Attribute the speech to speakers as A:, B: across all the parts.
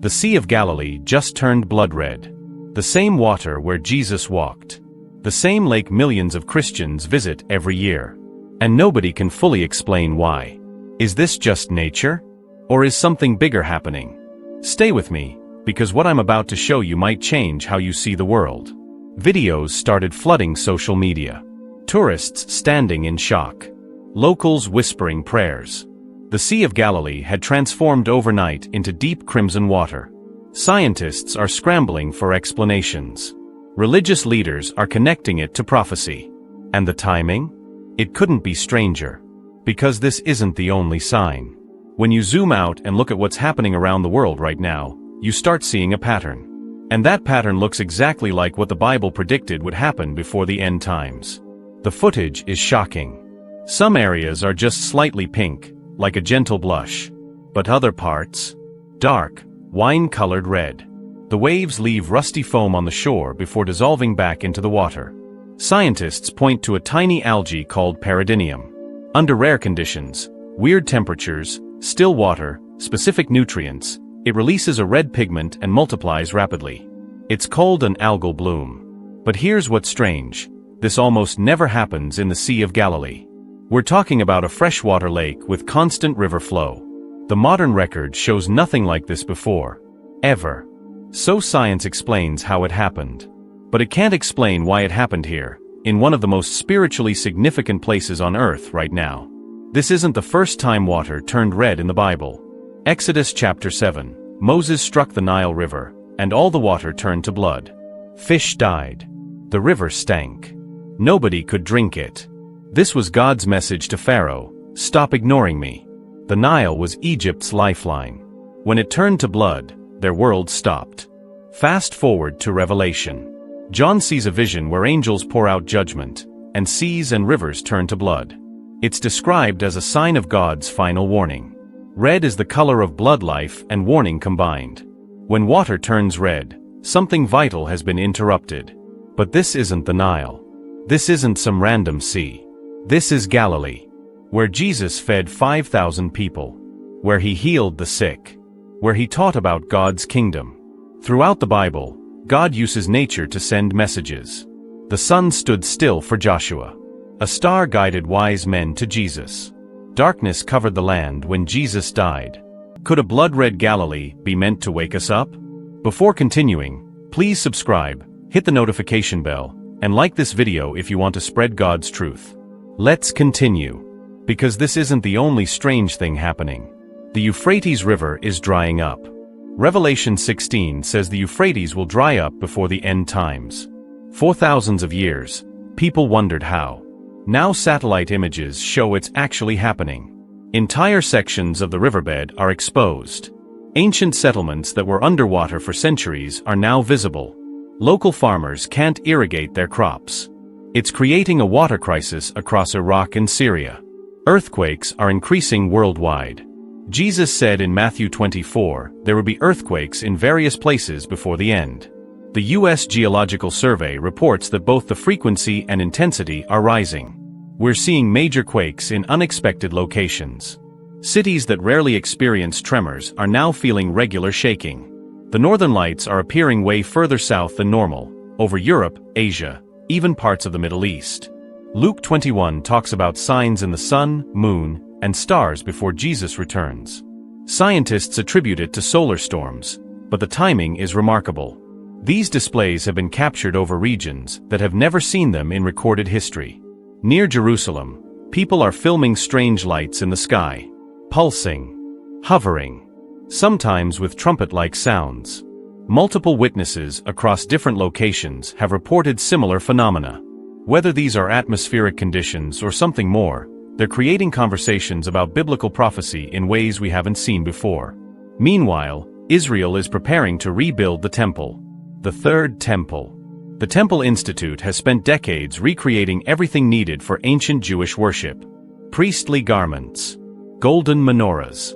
A: The Sea of Galilee just turned blood red. The same water where Jesus walked. The same lake millions of Christians visit every year. And nobody can fully explain why. Is this just nature? Or is something bigger happening? Stay with me, because what I'm about to show you might change how you see the world. Videos started flooding social media. Tourists standing in shock. Locals whispering prayers. The Sea of Galilee had transformed overnight into deep crimson water. Scientists are scrambling for explanations. Religious leaders are connecting it to prophecy. And the timing? It couldn't be stranger. Because this isn't the only sign. When you zoom out and look at what's happening around the world right now, you start seeing a pattern. And that pattern looks exactly like what the Bible predicted would happen before the end times. The footage is shocking. Some areas are just slightly pink, like a gentle blush. But other parts? Dark, wine-colored red. The waves leave rusty foam on the shore before dissolving back into the water. Scientists point to a tiny algae called peridinium. Under rare conditions, weird temperatures, still water, specific nutrients, it releases a red pigment and multiplies rapidly. It's called an algal bloom. But here's what's strange. This almost never happens in the Sea of Galilee. We're talking about a freshwater lake with constant river flow. The modern record shows nothing like this before. Ever. So science explains how it happened. But it can't explain why it happened here, in one of the most spiritually significant places on Earth right now. This isn't the first time water turned red in the Bible. Exodus chapter 7, Moses struck the Nile River, and all the water turned to blood. Fish died. The river stank. Nobody could drink it. This was God's message to Pharaoh: stop ignoring me. The Nile was Egypt's lifeline. When it turned to blood, their world stopped. Fast forward to Revelation. John sees a vision where angels pour out judgment, and seas and rivers turn to blood. It's described as a sign of God's final warning. Red is the color of blood, life and warning combined. When water turns red, something vital has been interrupted. But this isn't the Nile. This isn't some random sea. This is Galilee, where Jesus fed 5,000 people, where he healed the sick, where he taught about God's kingdom. Throughout the Bible, God uses nature to send messages. The sun stood still for Joshua. A star guided wise men to Jesus. Darkness covered the land when Jesus died. Could a blood-red Galilee be meant to wake us up? Before continuing, please subscribe, hit the notification bell, and like this video if you want to spread God's truth. Let's continue. Because this isn't the only strange thing happening. The Euphrates River is drying up. Revelation 16 says the Euphrates will dry up before the end times. For thousands of years, people wondered how. Now satellite images show it's actually happening. Entire sections of the riverbed are exposed. Ancient settlements that were underwater for centuries are now visible. Local farmers can't irrigate their crops. It's creating a water crisis across Iraq and Syria. Earthquakes are increasing worldwide. Jesus said in Matthew 24, there will be earthquakes in various places before the end. The U.S. Geological Survey reports that both the frequency and intensity are rising. We're seeing major quakes in unexpected locations. Cities that rarely experience tremors are now feeling regular shaking. The northern lights are appearing way further south than normal, over Europe, Asia, even parts of the Middle East. Luke 21 talks about signs in the sun, moon, and stars before Jesus returns. Scientists attribute it to solar storms, but the timing is remarkable. These displays have been captured over regions that have never seen them in recorded history. Near Jerusalem, people are filming strange lights in the sky, pulsing, hovering, sometimes with trumpet-like sounds. Multiple witnesses across different locations have reported similar phenomena. Whether these are atmospheric conditions or something more, they're creating conversations about biblical prophecy in ways we haven't seen before. Meanwhile, Israel is preparing to rebuild the temple. The Third Temple. The Temple Institute has spent decades recreating everything needed for ancient Jewish worship. Priestly garments, golden menorahs,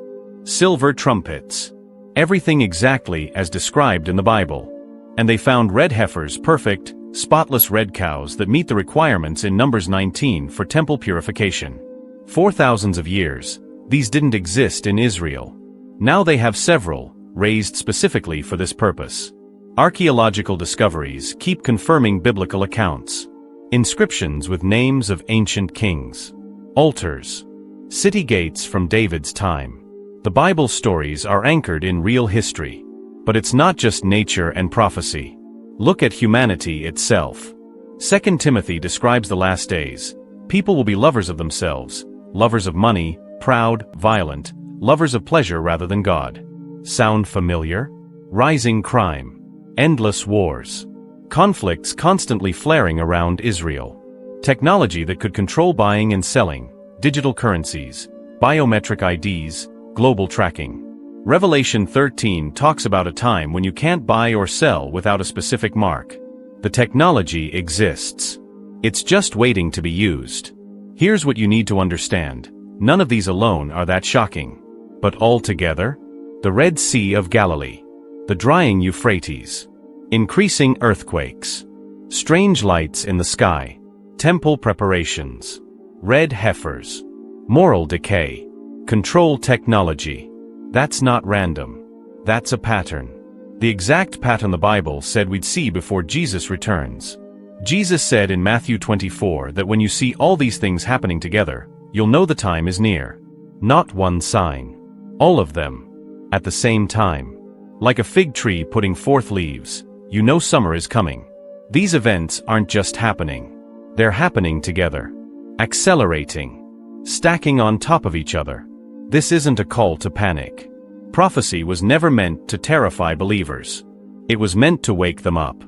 A: silver trumpets, everything exactly as described in the Bible. And they found red heifers, perfect, spotless red cows that meet the requirements in Numbers 19 for temple purification. For thousands of years, these didn't exist in Israel. Now they have several, raised specifically for this purpose. Archaeological discoveries keep confirming biblical accounts. Inscriptions with names of ancient kings. Altars. City gates from David's time. The Bible stories are anchored in real history. But it's not just nature and prophecy. Look at humanity itself. 2 Timothy describes the last days. People will be lovers of themselves, lovers of money, proud, violent, lovers of pleasure rather than God. Sound familiar? Rising crime. Endless wars. Conflicts constantly flaring around Israel. Technology that could control buying and selling, digital currencies, biometric IDs, global tracking. Revelation 13 talks about a time when you can't buy or sell without a specific mark. The technology exists. It's just waiting to be used. Here's what you need to understand. None of these alone are that shocking. But all together? The Red Sea of Galilee. The drying Euphrates. Increasing earthquakes. Strange lights in the sky. Temple preparations. Red heifers. Moral decay. Control technology. That's not random. That's a pattern. The exact pattern the Bible said we'd see before Jesus returns. Jesus said in Matthew 24 that when you see all these things happening together, you'll know the time is near. Not one sign. All of them. At the same time. Like a fig tree putting forth leaves, you know summer is coming. These events aren't just happening. They're happening together. Accelerating. Stacking on top of each other. This isn't a call to panic. Prophecy was never meant to terrify believers. It was meant to wake them up.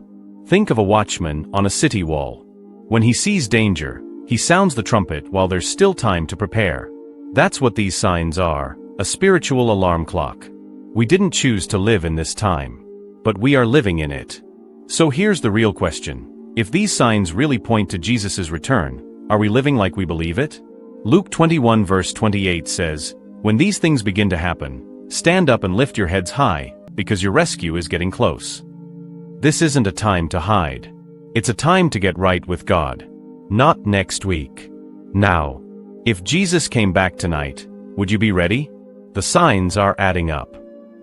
A: Think of a watchman on a city wall. When he sees danger, he sounds the trumpet while there's still time to prepare. That's what these signs are, a spiritual alarm clock. We didn't choose to live in this time, but we are living in it. So here's the real question. If these signs really point to Jesus' return, are we living like we believe it? Luke 21 verse 28 says, "When these things begin to happen, stand up and lift your heads high, because your rescue is getting close." This isn't a time to hide. It's a time to get right with God. Not next week. Now. If Jesus came back tonight, would you be ready? The signs are adding up.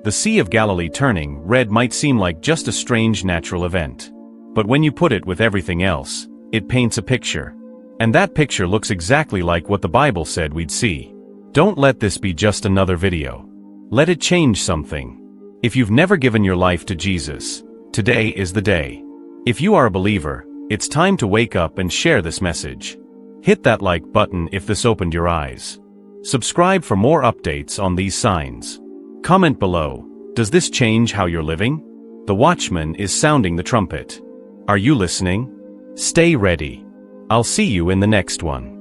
A: The Sea of Galilee turning red might seem like just a strange natural event. But when you put it with everything else, it paints a picture. And that picture looks exactly like what the Bible said we'd see. Don't let this be just another video. Let it change something. If you've never given your life to Jesus, today is the day. If you are a believer, it's time to wake up and share this message. Hit that like button if this opened your eyes. Subscribe for more updates on these signs. Comment below, does this change how you're living? The watchman is sounding the trumpet. Are you listening? Stay ready. I'll see you in the next one.